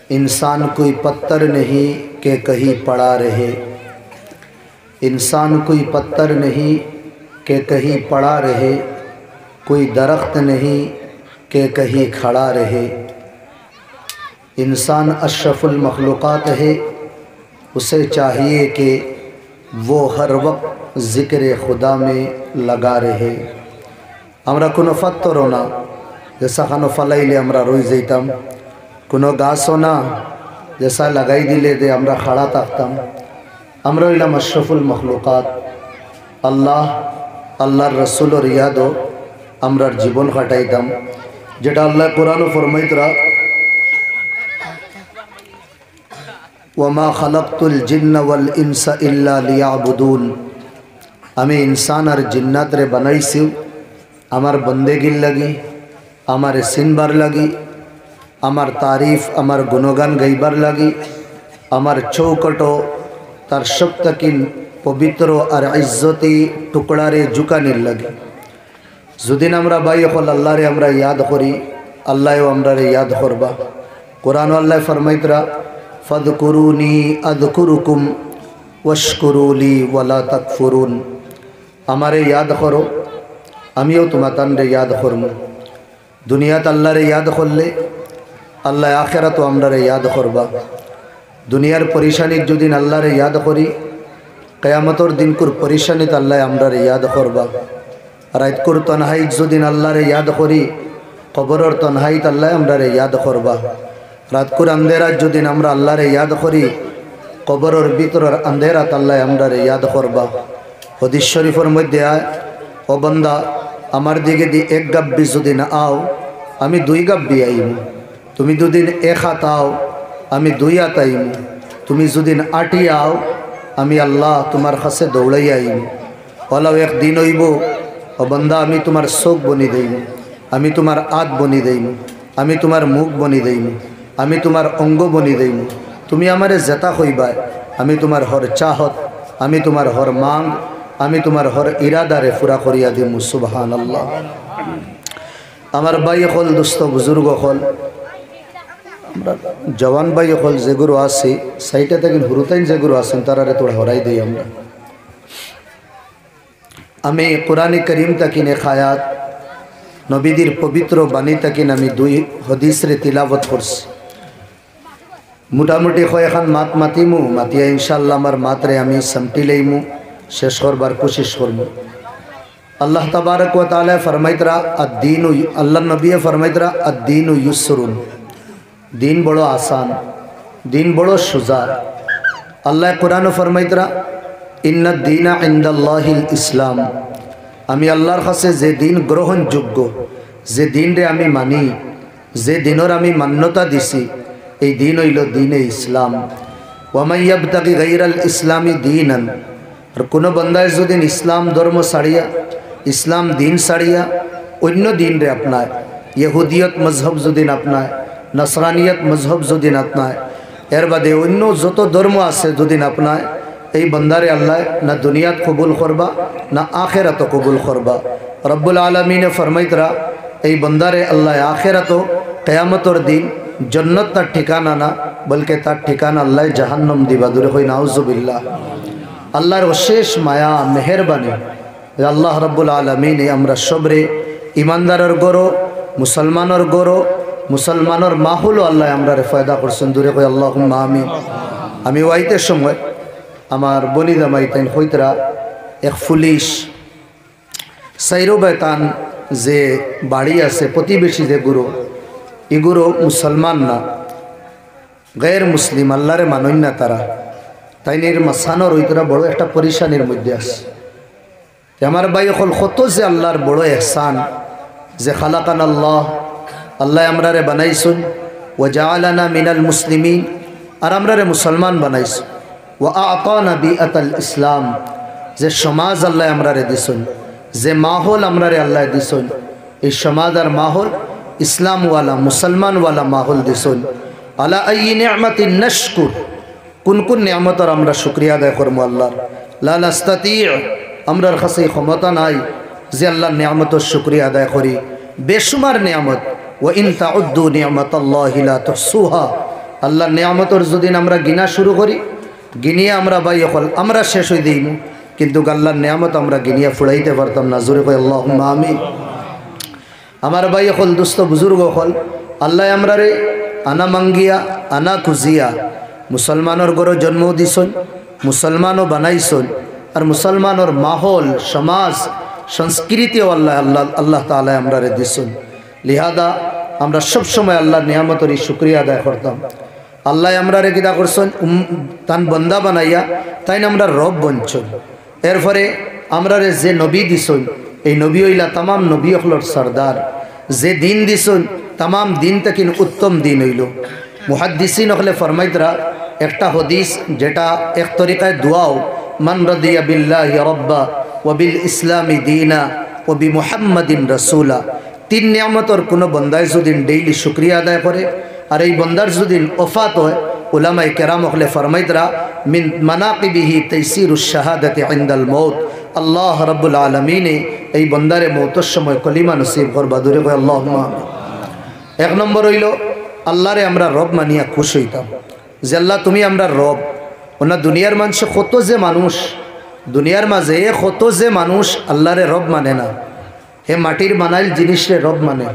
इंसान कोई पत्थर नहीं कि कहीं पड़ा रहे, इंसान कोई पत्थर नहीं कि कहीं पड़ा रहे, कोई दरख्त नहीं कि कहीं खड़ा रहे। इंसान अशरफुल मखलूक़ात है, उसे चाहिए कि वो हर वक्त ज़िक्र खुदा में लगा रहे। আমরা কোনো ফাত্তরও না যে সাখানো ফালাইলে আমরা রই যাইতাম, কোনো গাছও না যে সা লাগাই দিলে যে আমরা খাড়া থাকতাম। আমরা হইলাম আশরাফুল মখলুকাত। আল্লাহ আল্লাহর রসুলের ইয়াদও আমরার জীবন কাটাইতাম, যেটা আল্লাহ কোরআনও ফরমাইতরা ওয়ামা খালাকতুল জিন্না ওয়াল ইনসা ইল্লা লিয়াবুদুন। আমি ইনসান আর জিন্নাত রে বানাইছি আমার বন্দেগির লাগি, আমার সিনবার লাগি, আমার তারিফ আমার গুণগান গাইবার লাগি, আমার চৌকটো তার সপ্তাকিন পবিত্র আর ইজ্জতি টুকড়ারে জুকানির লাগি। যদিন আমরা বাই হল আল্লাহরে আমরা ইয়াদ করি, আল্লাহও আমরারে ইয়াদ করবা। কোরআন আল্লাহ ফরমাইতরা ফাদকুরুনি আযকুরুকুম ওয়াশকুরুলি ওয়ালা তাকফুরুন। আমারে ইয়াদ করো, আমিও তোমাতানরে ইয়াদ করব। দুনিয়াত আল্লাহরে ইয়াদ করলে আল্লাহ আখিরাতও আমরারে ইয়াদ করবা। দুনিয়ার পরিশানিত যদিন আল্লাহরে ইয়াদ করি, কিয়ামতর দিনকুর পরিশানিত আল্লাহ আমরারে ইয়াদ করবা। রাতকুর তনহাইত যদিন আল্লাহরে ইয়াদ করি, কবরের তনহাইত আল্লাহ আমরারে ইয়াদ করবা। রাতকুর আন্ধেরাত যদিন আমরা আল্লাহরে ইয়াদ করি, কবরের ভিতরের আন্ধেরাত আল্লাহ আমরারে ইয়াদ করবা। হাদিস শরীফের মধ্যে আয়, ও বান্দা আমার দিকে দি এক গাব্বি যদি না আও আমি দুই গাব্বি আইম, তুমি দুদিন এক হাত আও আমি দুই হাত আইম, তুমি যদিন আটি আও আমি আল্লাহ তোমার কাছে দৌড়াই আইম। ওলাও একদিন হইব ও বান্দা আমি তোমার চোখ বনি দেইম, আমি তোমার আত বনি দেইম, আমি তোমার মুখ বনি দেইম, আমি তোমার অঙ্গ বনি দেইম। তুমি আমারে জেতা হইবা, আমি তোমার হর চাহত, আমি তোমার হর মাং, আমি তোমার হর ইরাদারে পুরা করিয়া দিম। সুবহানাল্লাহ। আমার ভাই হল, দোস্ত বুজুর্গ হল, আমরা জওয়ান ভাই হল যেগুলো আছে সাইটা থেকে হুরুতাইন যেগুলো আছেন তারারে তোড়া হরাই দিই আমরা। আমি কোরআনে করিম তাকিনে খায়াত নবীদের পবিত্র বাণী তাকিন আমি দুই হদিসরে তিলাবত করছি। মোটামুটি কয়েকখান মাত মাতিমু, মাতিয়া ইনশাল্লাহ আমার মাতরে আমি সামটি লইমু, শেষ করবার কোশিশ করবো। আল্লাহ তাবারক ওয়া তাআলা ফরমাইতরা আদ-দীন, আল্লাহ নবী ফরমাইতরা আদ-দীন ইউসরুন, দিন বড় আসান, দিন বড় সোজা। আল্লাহ কোরআনে ফরমাইতরা ইন্নাদ দীনা ইনদাল্লাহিল ইসলাম। আমি আল্লাহর কাছে যে দিন গ্রহণযোগ্য, যে দিন রে আমি মানি, যে দিনের আমি মান্যতা দিছি, এই দিন হইল দিনে ইসলাম। ওয়া মান ইয়াবতাগি গায়রাল ইসলামি দীনান, আর কোনো বান্দায় যদি ইসলাম ধর্ম ছাড়িয়া, ইসলাম দিন ছাড়িয়া অন্য দিন রে আপনায়, ইহুদিয়ত মজহব যদি আপনায়, নসরানিয়ত মজহব যদি আপনায়, এর বাদে অন্য যত ধর্ম আছে যদি আপনায়, এই বান্দারে আল্লাহ না দুনিয়াত কবুল করবা না আখেরাত কবুল করবা। রব্বুল আলমিনে ফরমাইতরা এই বান্দারে আল্লাহ আখেরাত কিয়ামতর দিন জন্নত তার ঠিকানা না, বলকে তার ঠিকানা আল্লাহ জাহান্নাম দিবা। দূরে হই নাউজুবিল্লাহ। আল্লাহর অশেষ মায়া মেহরবানি আল্লাহ রব্বুল আলমিনে আমরা সবরে ইমানদারের গরো, মুসলমানের গরো, মুসলমানের মাহুলও আল্লাহ আমরা ফায়দা করছেন। দূরে কই আল্লাহুম্মা আমিন। আমি ওয়াইতের সময় আমার বনি জামাইতেন হইতরা এক পুলিশ সাইরো বেতান যে বাড়ি আছে প্রতিবেশী যে গুরু, এগুলো মুসলমান না, গায়ের মুসলিম, আল্লাহরে মানন না তারা। তাই নির মাসানোর হইতরা বড় একটা পরিশানির মধ্যে আছে। আমার ভাই হল কত যে আল্লাহর বড় এহসান যে খালাকান আল্লাহ, আল্লাহ আমরারে বানাইছুন, ও জাআলানা মিনাল মুসলিমিন, আর আমরারে মুসলমান বানাইছুন। ওয়া আতানা বিআতাল ইসলাম, যে সমাজ আল্লাহ আমরারে দিছুন, যে মাহৌল আমরারে আল্লাহ দিছুন, এই সমাজ আর মাহৌল ইসলামওয়ালা মুসলমানওয়ালা মাহৌল দিছুন। আলা আইয়ি নি'মাতিন নাশকুর, কোন কোন নিয়ামতের আমরা শুকরিয়া আদায় করবো আল্লাহর। লা নাস্তাতি, আমরার কাছে ক্ষমতা নাই যে আল্লাহর নিয়ামতের শুকরিয়া আদায় করি। বেশুমার নিয়ামত, ওয়া ইন তাউদ্দু নি'মাতাল্লাহি লা তুহসুহা, আল্লাহ নিয়ামতর যদি আমরা গিনা শুরু করি, গিনিয়ে আমরা ভাই হল আমরা শেষ হয়ে দিই, কিন্তু আল্লাহর নিয়ামত আমরা গিনিয়া ফুড়াইতে পারতাম না। জোরে কই আল্লাহুম্মা আমিন। আমার ভাই হল দুস্থ বুজুর্গ হল, আল্লাহ আমরা রে আনা মাঙ্গিয়া আনা খুঁজিয়া মুসলমানের ঘরে জন্ম দিছন, মুসলমানও বানাইছন, আর মুসলমানের মাহল সমাজ সংস্কৃতিও আল্লাহ আল্লাহ আল্লাহ তাআলা আমরা রে দিছন। লিহাদা আমরা সব সময় আল্লাহর নিয়ামতের শুকরিয়া আদায় করতাম। আল্লাহ আমরা রে কিতা করছেন, তান বন্দা বানাইয়া তাই আমরা রব বঞ্চন। এরপরে আমরা রে যে নবী দিছন, এই নবী হইলা তামাম নবী হলর সর্দার। যে দিন দিছন তামাম দিন থেকে উত্তম দিন হইল। মুহাদ্দিসিন হলে ফরমাইতরা একটা হদিস যেটা এক তরিকায় দোয়াও, মান রাদিয়া বিল্লাহি রাব্বা ওয়া বিল ইসলামি দীনা ওয়া বি মুহাম্মাদিন রাসূলা। তিন নিয়ামতর কোনো বন্দায় যদি ডেইলি শুকরিয়া আদায় করে, আর এই বন্দার যদি ওফাত হয়, উলামায়ে কেরাম হলে ফরমাইতরা মিন মানাকিবিহি তাইসিরুশ শাহাদাতি ইনদাল মউত। আল্লাহ রাব্বুল আলামিনে এই বন্দারে মৌতের সময় কলিমা নসিব করবা। দূরে কয় আল্লাহুম্মা আমিন। এক নম্বর হইল আল্লাহরে আমরা রব মানিয়া খুশ হইতাম যে আল্লাহ তুমি আমরা রব। ওনা দুনিয়ার মানুষ কত যে মানুষ, দুনিয়ার মাঝে কত যে মানুষ আল্লাহরে রব মানে না। হে মাটির বানাইল জিনিসরে রব মানে,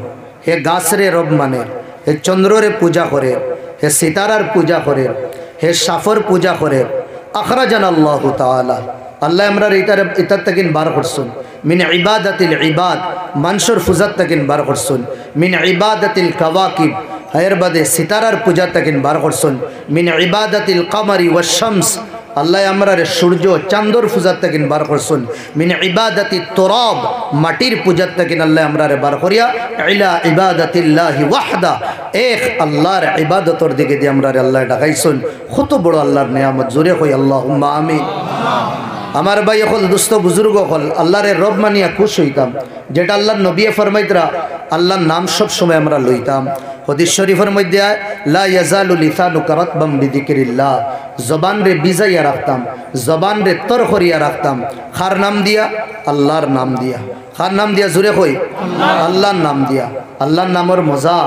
হে গাছরে রব মানে, হে চন্দ্ররে পূজা করে, হে সিতারার পূজা করে, হে সাফর পূজা করে। আখরাজান আল্লাহু তাআলা, আল্লাহ আমরা ইতার তাকিন বার করছুন। মিন ইবাদাতিল ইবাদ, মানুষের পূজার তাকিন বার করছুন। মিন ইবাদাতিল কাওয়াকিব, এর বাদে সিতারার পূজা তাকিন বার করছুন। মিন ইবাদাতিল কামারি ওয়াশ শামস, আল্লাহ আমরা সূর্য চাঁদর পূজার তাকিন বার করছুন। মিন ইবাদাতি তুরাব, মাটির পূজার তাকিন আল্লাহ আমরা বার করিয়া ইলা ইবাদাতিল্লাহি ওয়াহদা, এক আল্লাহর ইবাদতর দিকে দিয়ে আমরা আল্লাহ ডাকাইছুন। কত বড় আল্লাহর নিয়ামত। জোরে কই আল্লাহুম্মা আমিন। আমার ভাই হল দুস্থ বুজুর্গ হল আল্লাহরে রব মানিয়া খুশ হইতাম, যেটা আল্লাহর নবী ফরমাইতরা আল্লাহর নাম সব সময় আমরা লইতাম। হাদিস শরীফের মধ্যে লা ইয়াজালু লিসানুকা রাতবাম বিযিকরিল্লাহ, জবান রে বিজাইয়া রাখতাম, জবান রে তর করিয়া রাখতাম। খার নাম দিয়া, আল্লাহর নাম দিয়া। খার নাম দিয়া, জোরে কই আল্লাহর নাম দিয়া। আল্লাহর নামের মজা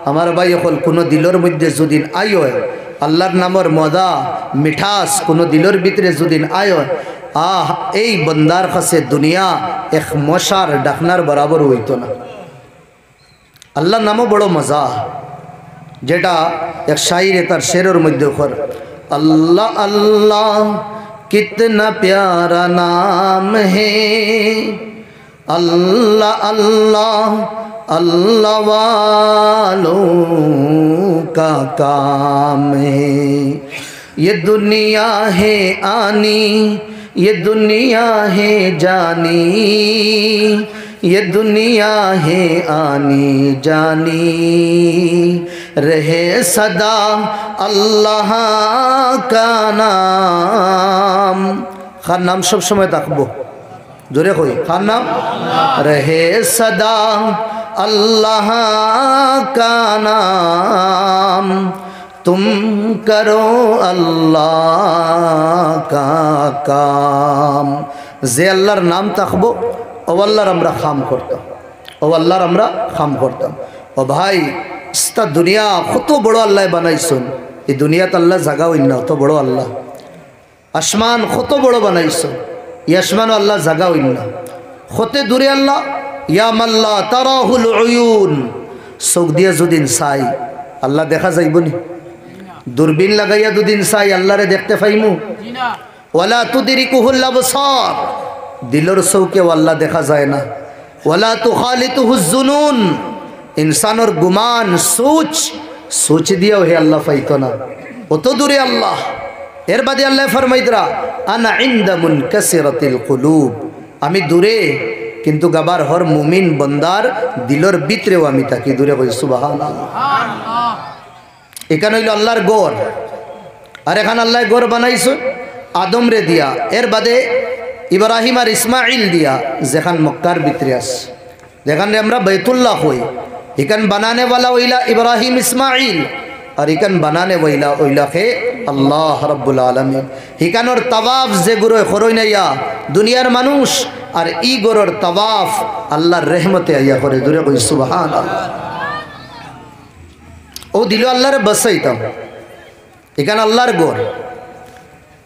আমার ভাই হল কোনো দিলের মধ্যে যদি আই হয়, আল্লাহর নামের মজা মিঠাস কোনো দিলের ভিতরে যদি আই হয়, এই বন্দার কাছে দুনিয়া এক মশার ডাকনার বরাবর হইতো না। আল্লাহর নামও বড় মজা, যেটা এক শাইরে তার শেরের মধ্যে কর, আল্লাহ আল্লাহ কিতনা প্যারা নাম হে, अल्लाह अल्लाह अल्लाह वालों का काम है। ये दुनिया है आनी, ये दुनिया है जानी, ये दुनिया है आनी जानी, रहे सदा अल्लाह का नाम। खार नाम सब समय तकबो, जोरे कोई खार नाम रहे सदा अल्लाह का नाम, तुम करो अल्लाह का काम। जे अल्लाहर नाम तकबो ও আল্লাহর আমরা খাম করতাম, ও আল্লাহর আমরা খাম করতাম। ও ভাই ইস্তা দুনিয়া কত বড় আল্লাহ বানাইছেন, এই দুনিয়াতে আল্লাহ জাগা হইন না, অত বড় আল্লাহ। আসমান কত বড় বানাইছেন, এই আসমানও আল্লাহ জাগা হইন না, কত দূরে আল্লাহ। ইয়া মাল্লা তারাহুল উয়ুন, চোখ দিয়ে যদিন চাই আল্লাহ দেখা যাইব নি? দূরবীন লাগাইয়া দুদিন চাই আল্লাহরে দেখতে পাইমু? ওয়ালা তুদরিকুহুল আবসার, দিলর চৌকে আল্লাহ দেখা যায় না। ওয়ালা তুখালিতুহুজ জুনুন, ইনসানের গুমান সোচ দিয়েও হে আল্লাহ পাইতো না, অত দূরে আল্লাহ। এর বাদে আল্লাহ ফরমাইদরা আনা ইনদা মুনকাসিরাতিল কুলুব, আমি দূরে কিন্তু গাবার হর মুমিন বন্দার দিলর ভিতরেও আমি থাকি। দূরে কই সুবহানাল্লাহ। এখানে হইল আল্লাহর গড়, আর এখানে আল্লাহ গড় বানাইছে আদম রে দিয়া, এর বাদে ইব্রাহিম আর ইসমাইল দিয়া, যেখান মক্কার ভিতরে আছে, যেখানে আমরা বাইতুল্লাহ হই, এখান বানানে ওয়ালা ওইলা ইব্রাহিম ইসমাইল, আর এখান বানানে ওইলা হে আল্লাহ রাব্বুল আলামিন। এখানোর তাওয়াফ যে গুরো করই নাইয়া দুনিয়ার মানুষ, আর ই গরর তাওয়াফ আল্লাহর রহমতে আইয়া করে। দূরে কই সুবহানাল্লাহ। ও দিল আল্লাহরে বসাইতাম, এখানে আল্লাহর গড়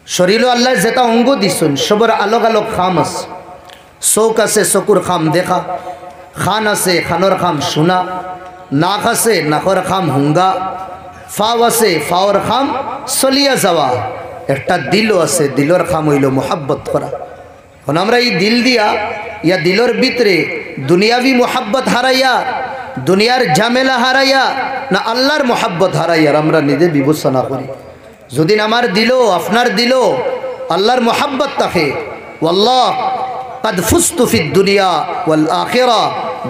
শরীর আল্লাহ যেটা অঙ্গ দিছুন সবর আলোক আলোক খাম আছে চৌক আছে চকুর খাম দেখা খান আছে খানোর খাম শোনা নাক আছে নাকর খাম হুঙ্গা ফাও আছে ফাওর খাম চলিয়া যাওয়া একটা দিলও আছে দিলর খাম হইল মোহাব্বত করা এখন আমরা এই দিল দিয়া ইয়া দিলর ভিতরে দুনিয়াবি মোহাব্বত হারাইয়া দুনিয়ার ঝামেলা হারাইয়া না আল্লাহর মোহাব্বত হারাইয়ার আমরা নিজে বিবেচনা করি যদি আমার দিল আপনার দিল আল্লাহর মোহাব্বত থাকে ওয়াল্লাহ কদ ফুস্তু ফিদ দুনিয়া ওয়াল আখিরা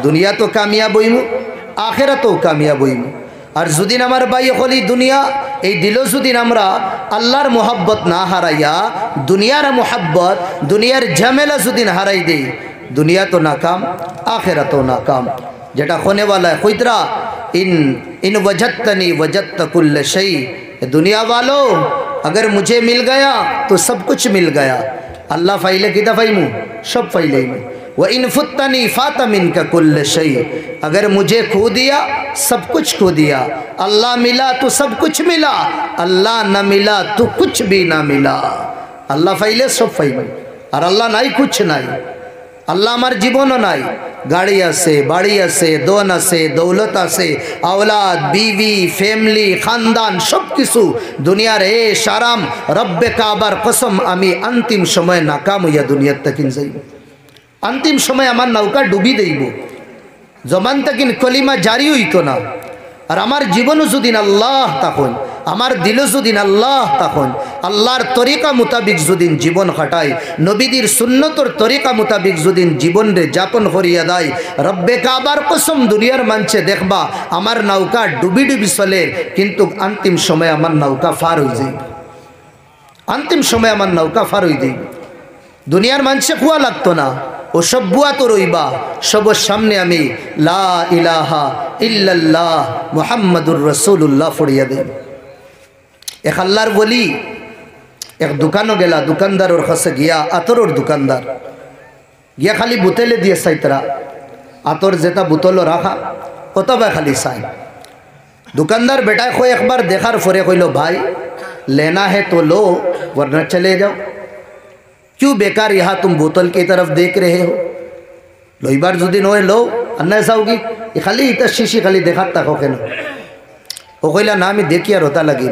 দুনিয়া তো কামিয়াব হইমু আখিরাতেও কামিয়াব হইমু আর যদি আমার ভাই হলি দুনিয়া এই দিল যদি আমরা আল্লাহর মোহাব্বত না হারাইয়া দুনিয়ার মোহাব্বত দুনিয়ার ঝামেলা যদি হারাই দেই दुनिया तो नाकाम आखिरत तो नाकाम जेटा होने वाला है खुदरा इन वजत्तनी वजत्त कुल्ल शई दुनिया वालों अगर मुझे मिल गया तो सब कुछ मिल गया अल्लाह फ़ाइले किता फ़ाइमू सब फ़ाइले व इन फुत्तनी फ़ातमिन का कुल्ल शई अगर मुझे खो दिया सब कुछ खो दिया अल्लाह मिला तो सब कुछ मिला अल्लाह न मिला तो कुछ भी ना मिला अल्लाह फ़ाइले सब फ़ाइले और अल्लाह नहीं कुछ नहीं अल्लाह हमार जीवन नाई गाड़ी आसे बाड़ी आसे दोन आसे दौलत आसे औलाद बीवी फैमिली खानदान सब किसु दुनियार ऐश आराम रब्बे काबार कसम आमी अंतिम समय नाकाम हइया दुनिया तकिन जाइब अंतिम समय आमार नौका डुबी देइब जमान तकिन कलिमा जारी हইতো ना और आमार जीवन जुदिन अल्लाह तखन आमार दिल जुदिन अल्लाह तखन अल्लाहर तरीका मुताबिक जुदिन जीवन खाटाई नबीदिर सुन्नतर तरीका मुताबिक जुदिन जीवन रे जापन करिया दाई रब्बे काबार कसम दुनियार मानछे देखबा आमार नौका डुबी डुबी चले किन्तु अंतिम समय आमार नौका फार हई जाइब अंतिम समय आमार नौका फार हई जाइब दुनियार मानछे कुआ लागतो ना ओ सब बुआ तो रईबा सब सामने आमी ला इलाहा इल्लल्लाह मुहम्मदुर रसूलुल्लाह फड़िया देब एक अल्लाहर वली एक दुकानों गेला दुकानदार और खसे गया आतोर और दुकानदार गया खाली बुतेले दिए साइतरा आतोर जेता बुतलो रखा ओतबा खाली साई दुकानदार बेटा को एक बार देखार फरे कइलो भाई लेना है तो लो वरना चले जाओ क्यों बेकार यहाँ तुम बोतल की तरफ देख रहे हो लो बार जो दिन लो अन्ना ऐसा होगी ये खाली इतना शीशी खाली देखा तक हो ना वो कहला ना मैं देखिए रोता लगी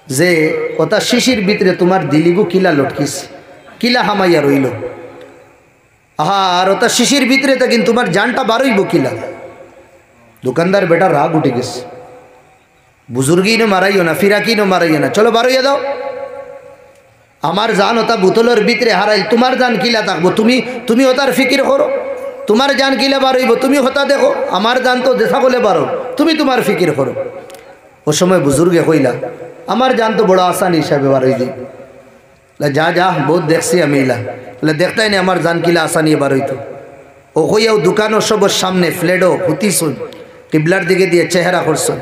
जे ओता शिशिर भीतरे तुम्हार दिलीगु किला लटकिस किला हामाइया रইল আর ওটা শিশির ভিতরে তখন তোমার জানটা বারইব কিলা দোকানদার বেটা রাগ উঠে গেছে বুজুর্গি নে মারাইও না ফিরাকি নে মারাইও না চলো বারইয়া দাও আমার জান ওটা বোতলের ভিতরে হারাইল তোমার জান কিলা থাকবো তুমি তুমি ওটার ফিকির করো তোমার জান কিলা বারইব তুমি হতা দেখো আমার জান তো দেখা বলে বারো তুমি তোমার ফিকির করো ও সময় বুজুর্গে কইলা আমার জান তো বড় আসান হিসাবে বারই দি যা যা বহুত দেখছি আমি ইলা দেখতাই না আমার জান কিলা আসানি বারই তো ও কইয়াও দোকানও সবার সামনে ফ্লেডো হুতিছুন কিবলার দিকে দিয়ে চেহারা করছুন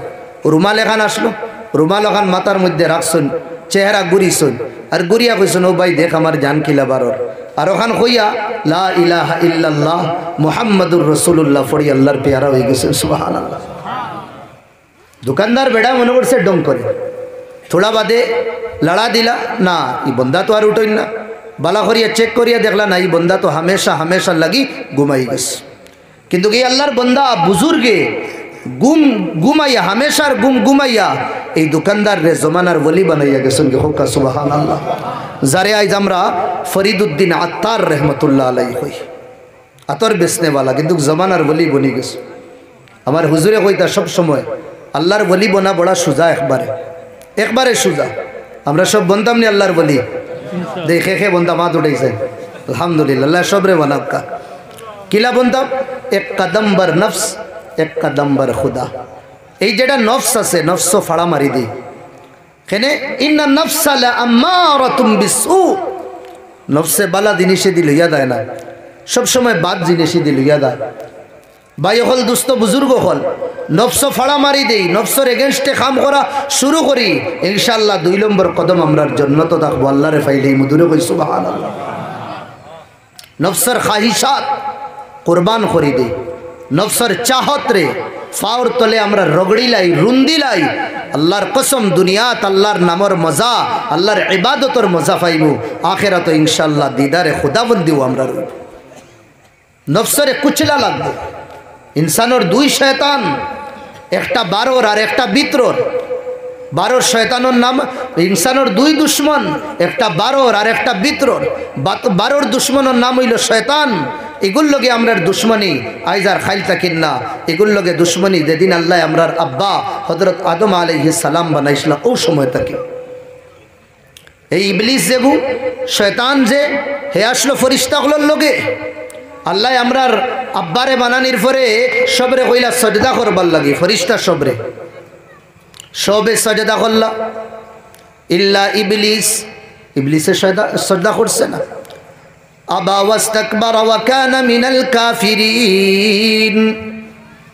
রুমাল এখান আসলো রুমাল ওখান মাথার মধ্যে রাখছুন চেহারা ঘুরিছুন আর ঘুরিয়া কইছুন ও ভাই দেখ আমার জান কিলা বারর আর ওখান কইয়া লা ইলাহা ইল্লাল্লাহ মুহাম্মাদুর রাসূলুল্লাহ ফড়ি আল্লাহর পেয়ারা হয়ে গেছে সুবহানাল্লাহ दुकानदार बेटा मन से डोंग करे थोड़ा बादे लड़ा दिला ना ये बंदा तो और उठो ना बाला करिया चेक करिया देखला ना ये बंदा तो हमेशा हमेशा लगी घुमाई गस किंतु ये अल्लाहर बंदा बुजुर्गे घुमाइया हमेशा घुमाइया ये दुकानदार रे जमानार वली बनाइया गेसन के होका सुबहानाल्लाह जारे आज हमरा फरीदुद्दीन अत्तार रहमतुल्लाह अलैहि हई अतर बेचने वाला किंतु जमानार वली बनी गेस हमार हुजूरे कइता सब समय अल्लाहर वली बना बड़ा सुजा एक बारे सुजा हमरा सब बनताम नहीं अल्लाहर वली देखे खे बनता मात उठाइছে अल्हम्दुलिल्लाह अल्लाह सबरे बनाब का किला बनताम एक कदम बर नफ्स एक कदम बर खुदा এই যেটা নফস আছে নফস ফাড়া মারি দেই কেনে ইন্না নফসা লা আমারাতুম বিসু নফসে বালা জিনিসে দিল ইয়াদ হয় না সব সময় বাদ জিনিসে দিল ইয়াদ হয় भाई हल दुस्त बुजुर्ग हल नफ्स फाड़ा मारी दी नफ्सर एगेंस्टे काम करा शुरू करी इंशाल्लाह 2 नम्बर कदम आमरार जन्नत थाकबो आल्लाह रे फाइले मधुरे कই सुबहानाल्लाह नफ्सर ख्वाहिशात कुरबान करी दे नफ्सर चाहत रे फावर तले आमरा रगड़ी लाई रुंदी लाई আল্লাহর কসম দুনিয়াত আল্লাহর নামর মজা আল্লাহর ইবাদতর মজা পাইমু আখিরাত ইনশাআল্লাহ দিদারে খুদাবন্দিও আমরা রইব নফসরে কুচলা লাগবে ইনসানের দুই শয়তান একটা বারোর আর একটা বিত্রর বারোর শয়তানোর নাম ইনসানোর দুই দুশ্মন একটা বারোর আর একটা বিত্রর বারোর দুশ্মনের নাম হইল শয়তান এগুর লগে আমরার দুশ্মনী আইজার খাইল তাকিন না এগুর লগে দুশ্মনী যেদিন আল্লাহ আমরার আব্বা হযরত আদম আলাইহিস সালাম বানাইছিল ও সময় থেকে এই ইবলিস যেগু শয়তান যে হে আসলো ফেরেশতাগুলোর লগে আল্লাহ আমরার আব্বারে বানানির পরে সবরে কইলা সাজদা করবার লাগি ফেরেশতা সবরে সবে সাজদা করলা ইল্লা ইবলিস ইবলিসে সাজদা করছে না আবা ওয়াস্তাকবার ওয়া কানা মিনাল কাফিরিন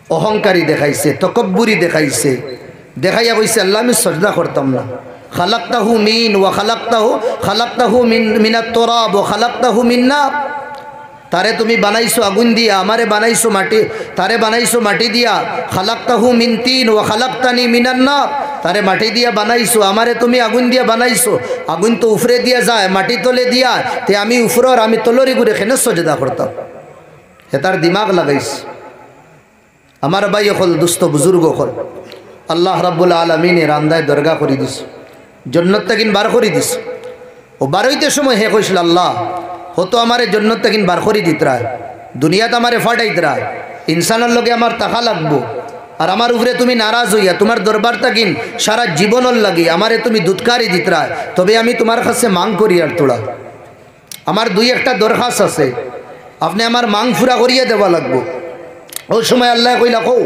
অহংকারী দেখাইছে তকব্বুরি দেখাইছে দেখাইয়া কইছে আল্লাহ আমি সাজদা করতাম না খালাকতাহু মিন ওয়া খালাকতাহু মিনাত তুরাব ওয়া খালাকতাহু মিন নার তারে তুমি বানাইছো আগুন দিয়া আমারে বানাইছো মাটি তারে বানাইছো মাটি দিয়া খালাকতাহু মিন তিন ওয়া খালাকতানি মিনান নার তারে মাটি দিয়া বানাইছো আমারে তুমি আগুন দিয়া বানাইছো আগুন তো উফরে দিয়া যায় মাটি তলে দিয়া তে আমি উফরর আমি তলরি করে কেন সাজদা করতাম হে তার দিমাগ লাগাইছ আমার ভাই হল দুস্থ বুজুর্গ হল আল্লাহ রাব্বুল আলামিনের রান্দায় দরগা করে দিস জান্নাত থেকে বার করে দিস ও বারইতে সময় হে কইছিল আল্লাহ হতো আমারে জন্নত তাকিন বার করি দিত রায় দুনিয়াতে আমারে ফাটাইত রায় ইনসানের লগে আমার টাকা লাগবো আর আমার উপরে তুমি নারাজ হইয়া তোমার দরবার তাকিন সারা জীবনের লাগি আমারে তুমি দুধকারি দিত রায় তবে আমি তোমার কাছে মাং করি আর তোলা আমার দুই একটা দরখাস্ত আছে আপনি আমার মাং ফুরা করিয়ে দেওয়া লাগবো ওই সময় আল্লাহ কইলা কও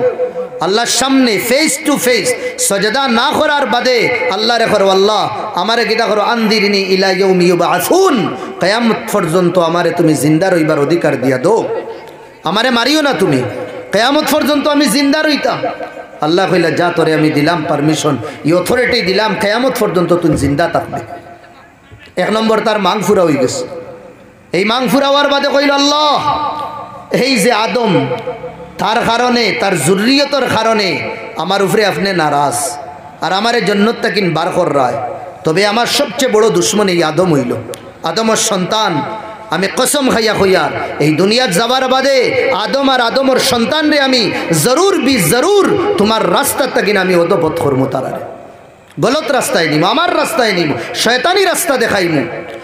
আল্লাহর সামনে ফেস টু ফেস সাজদা না করার বাদে আল্লাহ রে করো আল্লাহ আমারে কিতা করো আনদিরনি ইলা ইয়াউমি ইউবাসুন কিয়ামত পর্যন্ত আমারে তুমি জিন্দা রইবার অধিকার দিয়া দাও আমারে মারিও না তুমি কিয়ামত পর্যন্ত আমি জিন্দা রইতাম আল্লাহ কইলা যা তোরে আমি দিলাম পারমিশন এই অথরিটি দিলাম কিয়ামত পর্যন্ত তুই জিন্দা থাকবে এক নম্বর তার মাং ফুরা হয়ে গেছে এই মাং ফুরা হওয়ার বাদে কইল আল্লাহ এই যে আদম তার কারণে তার জুরিয়তর কারণে আমার উপরে আপনি নারাজ আর আমারে জান্নাত তাকিন বার কর রায় তবে আমার সবচেয়ে বড় দুশ্মন এই আদম হইল আদমের সন্তান আমি কসম খাইয়া হইয়ার এই দুনিয়াত যাবার বাদে আদম আর আদমর সন্তান রে আমি জরুর তোমার রাস্তা তাকিন আমি অদপথ করবো তারারে গলত রাস্তায় নিমু আমার রাস্তায় নিমু শয়তানি রাস্তা দেখাইমু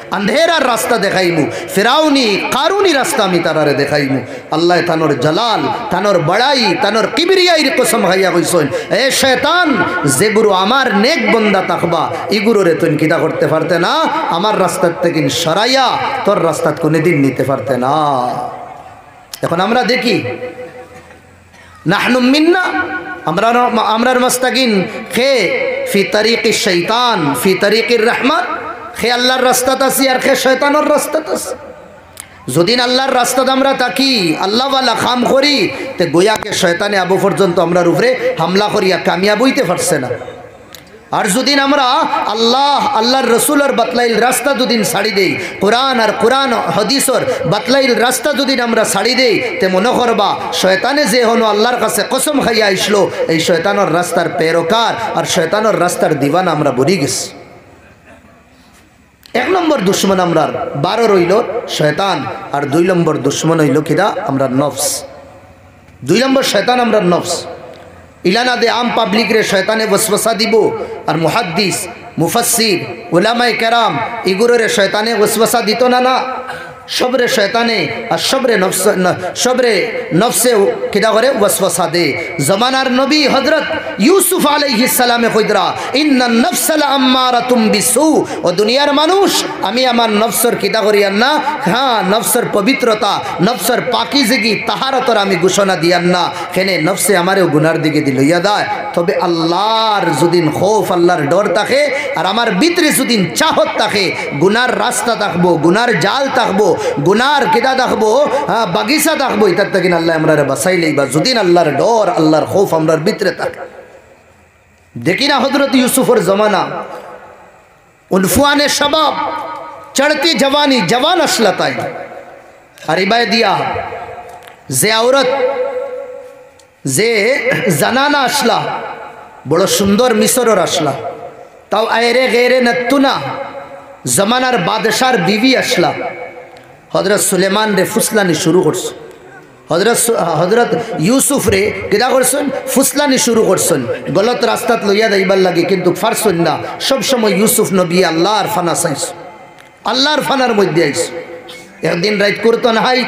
अंधेरार रास्ता देखाइमु फिराउनी कारूनी रास्ता मी तारारे देखाइमु अल्लाह तानोर जलाल तानोर बड़ाई तानोर किबरियाईर कसम खाइया कइछन ए शैतान जे गुरु आमार नेक बंदा ताकबा इ गुरुरे तुन किता करते पारते ना आमार रास्ता থেকে সরাইয়া তোর রাস্তা কোনদিন নিতে পারতে না এখন আমরা দেখি নাহনু মিন্না আমরার মাস্তাকিন খে ফি তরিকি শয়তান ফি তরিকির রহমত খে আল্লাহর রাস্তাত আছি আর খে শয়তানের রাস্তাত আছি যদিন আল্লাহর রাস্তাতে আমরা থাকি আল্লাহ ওয়ালা কাম করি তে গোয়াকে শয়তানে আবু পর্যন্ত আমরার উপরে হামলা করিয়া কামিয়াব হইতে পারছে না আর যদিন আমরা আল্লাহর রাসূলের বাতলাইল রাস্তা যদিন ছাড়ি দেই কোরআন আর কোরআন হাদিসের বাতলাইল রাস্তা যদিন আমরা ছাড়ি দেই তে মনে করবা শয়তানে যে হনো আল্লাহর কাছে কসম খাইয়া আইসলো এই শয়তানের রাস্তার পেরোকার আর শয়তানের রাস্তার দিওয়ানা আমরা বলি গেছি এক নম্বর দুশ্মন আমরা 12 রইল শয়তান আর 2 নম্বর দুশ্মন হইল কিরা আমরা নফস 2 নম্বর শয়তান আমরা নফস ইলানা দে আম পাবলিক রে শয়তানে ওয়াসওয়াসা দিব আর মুহাদ্দিস মুফাসসির উলামায়ে কেরাম ইগুরে শয়তানে ওয়াসওয়াসা দিত না সবরে শয়তানে আর সবরে নফসে কিদা করে ওয়াসওয়াসা দে জামানার নবী হযরত ইউসুফ আলাইহিস সালামে কইদরা ইন্নান নাফসা লাআম্মারাতুম বিসু ও দুনিয়ার মানুষ আমি আমার নফসের কিদা করিয়ান না হ্যাঁ নফসের পবিত্রতা নফসের পাকিজগি তাহারতর আমি ঘোষণা দিয়ান না কেনে নফসে আমারেও গুনার দিকে দিলইয়া দেয় তবে আল্লাহর যদিন খৌফ আল্লাহর ডর থাকে আর আমার ভিতরে যদিন চাহত থাকে গুনার রাস্তা থাকবো গুনার জাল থাকবো গুনার কিদা দেখবো বাগিচা দেখবো এটার থেকে আল্লাহ আমরা বাঁচাইলেই বা যদিন আল্লাহর ডর আল্লাহর খৌফ আমরার ভিতরে থাকে দেখি না হযরত ইউসুফের জমানা উনফুয়ানে শাবাব চড়তি জওয়ানি জওয়ান আসলা তাই আর ইবাই দিয়া যে औरत যে জানানা আসলা বড় সুন্দর মিশরর আসলা, তাও আয়রে গেরে নত্তুনা জমানার বাদশার বিবি আসলা। হজরত সুলেমান রে ফুসলানি শুরু করছে, হজরত ইউসুফ রে কিনা করছেন ফুসলানি শুরু করছেন, গলত রাস্তাত লইয়া যাইবার লাগে, কিন্তু ফারছেন না। সবসময় ইউসুফ নবী আল্লাহর ফানা চাইছ, আল্লাহর ফানার মধ্যে আইস। একদিন রাইত করতো না হাই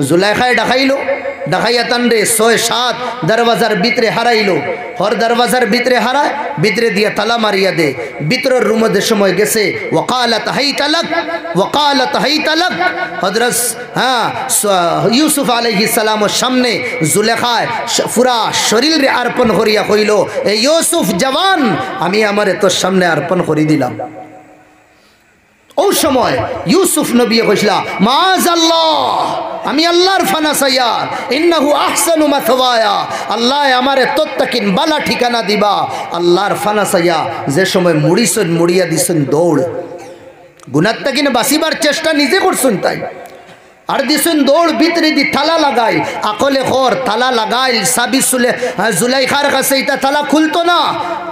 জুলাইখায় ডাকাইলো, ডাকাইয়া তান রে ৬-৭ দরওয়াজার ভিতরে হারাইলো। হর দরওয়াজার ভিতরে হারায়, ভিতরে দিয়া তালা মারিয়া দে। ভিতরের রুমে সময় গেছে, ওয়াকালাত হাইতালাক ওয়াকালাত হাইতালাক। হযরত ইউসুফ আলাইহিস সালামের সামনে জুলেখায় পুরা শরীর রে অর্পণ করিয়া কইল, এ ইউসুফ জওয়ান, আমি আমারে তোর সামনে অর্পণ করে দিলাম। ও সময় ইউসুফ নবী কইলা, মাআযাল্লাহ, আমি আল্লাহর ফানা চাইয়া, ইন্নাহু আহসানু মাথওয়ায়া, আল্লাহ আমারে তত্তাকিন বালা ঠিকানা দিবা। আল্লাহর ফানা চাইয়া যে সময় মুড়িছেন, মুড়িয়া দিছেন দৌড়। গুনার তাকিন বাঁচিবার চেষ্টা নিজে করছেন তাই, আর দিছেন দৌড়। ভিতরে দি তালা লাগাই, আকলে খর তালা লাগাইল, সাবি জুলাইখার কাছে এটা তালা খুলতো না।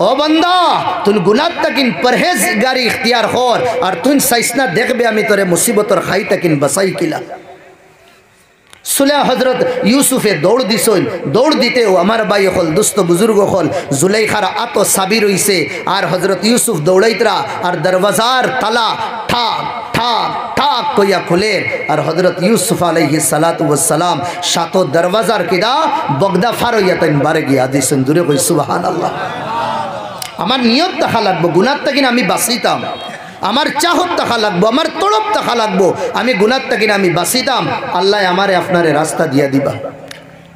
ও বান্দা, তুই গুনার তাকিন পরহেজগারি ইখতিয়ার কর, আর তুই সাইসনা দেখবে আমি তোরে মুসিবতর খাই তাকিন বাসাই কিলা। সুলে হজরত ইউসুফে দৌড় দিছইন, দৌড় দিতেও আমার ভাই হল, দুস্থ বুজুর্গ হল, জুলাইখার আত সাবি রইছে, আর হজরত ইউসুফ দৌড়াইতরা, আর দরওয়াজার তালা ঠাক ঠাক ঠাক কইয়া খুলে, আর হজরত ইউসুফ আলাইহিস সালাতু ওয়াস সালাম সাত দরওয়াজার কিদা বগদা ফার হইয়া তাই বারে গিয়া দিছেন। দূরে কই সুবহানাল্লাহ। আমার নিয়ত দেখা লাগবো, গুনার তাকিন আমি বাঁচিতাম, আমার চাহত টাকা লাগবো, আমার তড়প টাকা লাগবো, আমি গুনার তাকিন আমি বাঁচিতাম। আল্লাহ আমারে আপনারে রাস্তা দিয়া দিবা।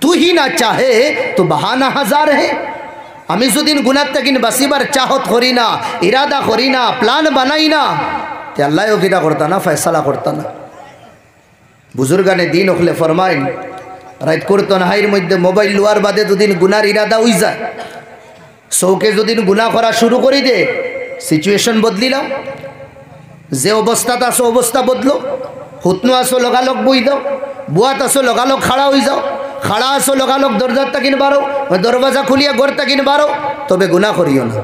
তুই না চাহে তো বাহানা হাজার হে। আমি যদি গুনার তাকিন বাঁচিবার চাহত করি না, ইরাদা করি না, প্ল্যান বানাই না, তে আল্লাহও কিনা করতা না, ফয়সালা করতা না। বুজুর্গানে দিন হলে ফরমাইন, রাইত করতো না হাইর মধ্যে মোবাইল লোয়ার বাদে দুদিন গুনার ইরাদা হই যায়, চৌকে যদি গুনাহ করা শুরু করি দে, সিচুয়েশন বদলিলাম। যে অবস্থাত আছো অবস্থা বদলো, হুতনো আসো লগালগ বই দাও, বুয়াত আসো লগালগ খাড়া হয়ে যাও, খাড়া আসো লগালগ দরজার তাকিন বারো, দরওয়াজা খুলিয়া ঘর তাকিন বারো, তবে গুনাহ করিও না।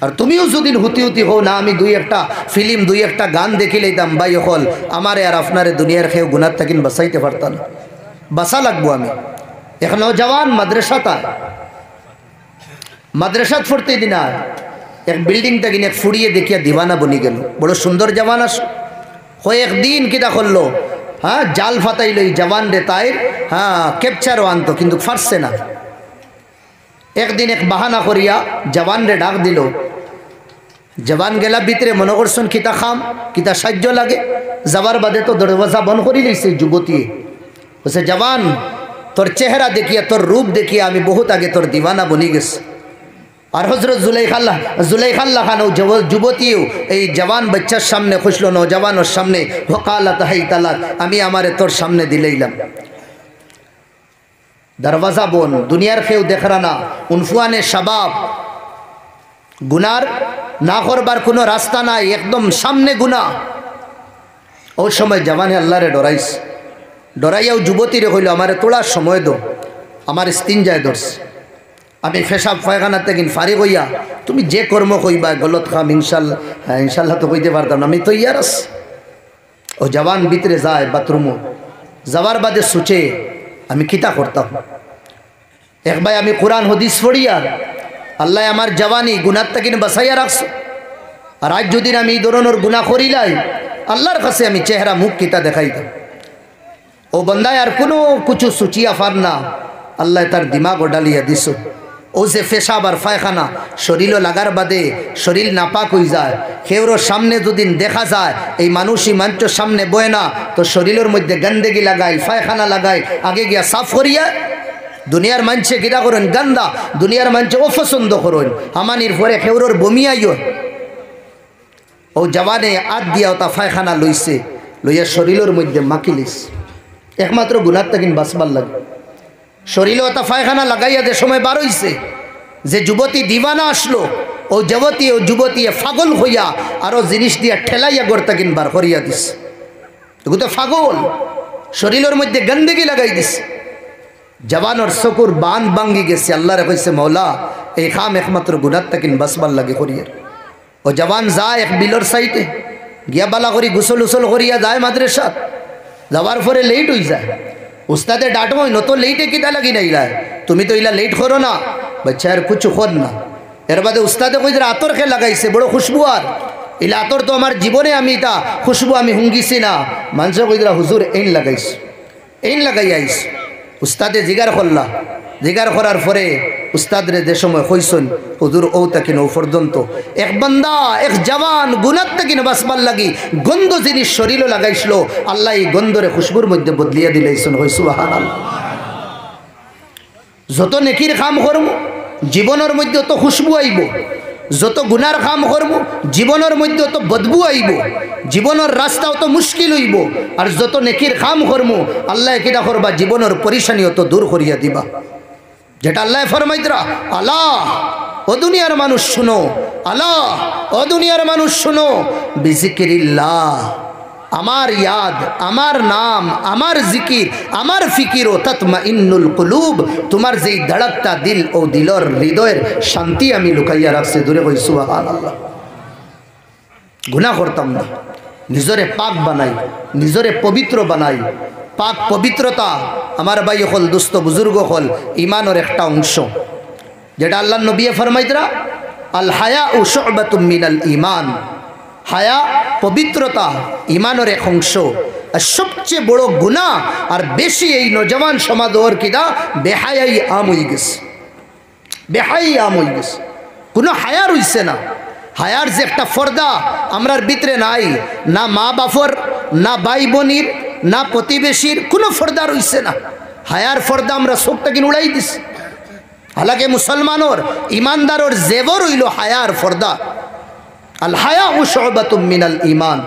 আর তুমিও যদি হুতি হুতি হও না, আমি দুই একটা ফিল্ম দুই একটা গান দেখি লইতাম, ভাই হল আমারে আর আপনারে দুনিয়ার খেয়েও গুনার তাকিন বাঁচাইতে পারতাম না। বাঁচা লাগবো আমি। এখন জওয়ান মাদ্রাসাত পড়তে দিন, আর এক বিল্ডিং তাকিন এক ফুড়িয়ে দেখিয়া দিওয়ানা বনি গেল। বড় সুন্দর জওয়ান আস, কয়েকদিন কিটা করলো, হ্যাঁ জাল ফাতাইল এই জওয়ান রে তাই, হ্যাঁ ক্যাপচারও আনতো, কিন্তু ফারছে না। একদিন এক বাহানা করিয়া জওয়ান রে ডাক দিল। জওয়ান গেলা ভিতরে, মনে করছেন কিতা খাম, কিতা সাহায্য লাগে। যাবার বাদে তো দরওয়াজা বন্ধ করি লইছে যুবতী। বলছে, জওয়ান, তোর চেহারা দেখিয়া, তোর রূপ দেখিয়া আমি বহুত আগে তোর দিওয়ানা বনি গেছে। আর হজরত জুলাইখাল্লাহ খান যুবতীও এই জওয়ান বাচ্চার সামনে খুশলো, নৌজওয়ানোর সামনে, ওয়াকালাত হাইতালাক, আমি আমারে তোর সামনে দিলেইলাম। দরওয়াজা বন, দুনিয়ার কেউ দেখরা না, উনফুয়ানে শাবাব, গুনার না করবার কোনো রাস্তা নাই, একদম সামনে গুনাহ। ওই সময় জওয়ানে আল্লাহরে ডরাইস, ডরাইয়াও যুবতীরে কইল, আমারে তোলা সময় দো, আমার স্তিন যায় ধরছে, আমি ফেসাব পায়খানা থেকে ফারিগ হইয়া তুমি যে কর্ম কইবা গলত খাম, ইনশাল্লাহ। হ্যাঁ ইনশাল্লাহ তো কইতে পারতাম না, আমি তো ইয়ার আছি। ও জওয়ান ভিতরে যায় বাথরুমও, যাওয়ার বাদে সুচে আমি কিতা করতাম। এক ভাই আমি কোরআন হদিস পড়িয়া আল্লাহ আমার জওয়ানি গুনার তাকিন বাঁচাইয়া রাখছো, আর আজ যদি আমি এই ধরনের গুনাহ করিলাই, আল্লাহর কাছে আমি চেহারা মুখ কিতা দেখাইতাম। ও বন্দায় আর কোনো কিছু সুচিয়া ফার না, আল্লাহ তার দিমাগ ডালিয়া দিস। ও যে পেশাব আর পায়খানা শরীরও লাগার বাদে শরীর নাপাক হয়ে যায়, কেউর সামনে যদি দেখা যায় এই মানুষই মানুষের সামনে বয় না, তো শরীরের মধ্যে গন্দেগি লাগাই, পায়খানা লাগাই, আগে গিয়া সাফ করিয়া। দুনিয়ার মানুষে গিরা করেন গান্দা, দুনিয়ার মানুষে অপছন্দ করেন, আমানির পরে কেউর বমি আইও। ও জওয়ানে আত দিয়া তা পায়খানা লইছে, লইয়া শরীরের মধ্যে মাখিলিস, একমাত্র গুনার তাকিন বাঁচবার লাগে। শরীরে ওটা পায়খানা লাগাইয়া যে সময় বার হইছে, যে যুবতী দিওয়ানা আসলো, ও যুবতী ফাগল হইয়া আরো জিনিস দিয়া ঠেলাইয়া গড়তা কিন বার করিয়া দিস। এগুলো তো ফাগল, শরীরের মধ্যে গন্দেগি লাগাই দিস। জওয়ানোর চকুর বান ভাঙ্গি গেছে। আল্লাহরে কইছে মৌলা এই খাম একমাত্র গুনাত তাকিন বাসবার লাগে করিয়ার। ও জওয়ান যায় এক বিলর সাইটে গিয়া বালা করি গোসল উসল করিয়া যায় মাদ্রাসাত। যাওয়ার পরে লেট হয়ে যায়, উস্তাদে ডাঁটবো নত লেটে কিতা লাগি না ইলা, তুমি তো ইলা লেট করো না বাচ্চা আর কিছু কর না। এর বাদে উস্তাদে কই আতর খে লাগাইছে বড় খুশবু, আর ইলা আতর তো আমার জীবনে আমি এটা খুশবু আমি হুঙ্গিছি না। মানুষ কই হুজুর এইন লাগাইছে, এইন লাগাই আইস। উস্তাদে জিগার করলা, জিগার করার পরে উস্তাদরে যে সময় কইসন হুজুর ও তাকিন ও পর্যন্ত এক বান্দা এক জওয়ান গুনাত তাকিন বাসবার লাগি গন্ধ জিনিস শরীরও লাগাইছিল, আল্লাহ এই গন্ধরে খুশবুর মধ্যে বদলিয়া দিলেইছেন। হই সুবহানাল্লাহ। যত নেকির কাম করব জীবনের মধ্যে তো খুশবু আইব, যত গুনার কাম করব জীবনের মধ্যে তো বদবু আইব, জীবনের রাস্তাও তো মুশকিল হইব। আর যত নেকির কাম করব আল্লাহ কিনা করবা জীবনের পরিশানিও তো দূর করিয়া দিবা। যেটা আল্লাহ ফরমাইতরা আল্লাহ ও দুনিয়ার মানুষ শুনো, আল্লাহ ও দুনিয়ার মানুষ শুনো, বিজিকিরিল্লাহ আমার ইয়াদ, আমার নাম, আমার জিকির, আমার ফিকির ও তাতমাইন্নুল কুলুব, তোমার যেই ধড়কটা দিল ও দিলর হৃদয়ের শান্তি আমি লুকাইয়া রাখছি। দূরে কই সুবহানাল্লাহ। গুনাহ করতাম না, নিজরে পাক বানাই, নিজরে পবিত্র বানাই। পাক পবিত্রতা আমার ভাই হল দুস্থ বুজুর্গ হল ইমানের একটা অংশ, যেটা আল্লাহ নবী ফরমাইতরা আল হায়া ও শুবাতুম মিনাল ঈমান। হায়া পবিত্রতা ইমানের এক অংশ। আর সবচেয়ে বড় গুনাহ আর বেশি এই নজওয়ান সমাজ ওর কিনা বেহায়াই আম হয়ে গেছে, বেহাই আম হয়ে গেছে, কোনো হায়া রইছে না। হায়ার যে একটা পর্দা আমরার ভিতরে নাই, না মা বাপর, না ভাই বোনির, না প্রতিবেশীর কোনো পর্দা রইছে না। হায়ার পর্দা আমরা চোখটা কিনে উড়াই দিছি। হালাকে মুসলমানোর ইমানদারর জেবর হইল হায়ার পর্দা। আল হায়া ও শুবাতুম মিনাল ঈমান।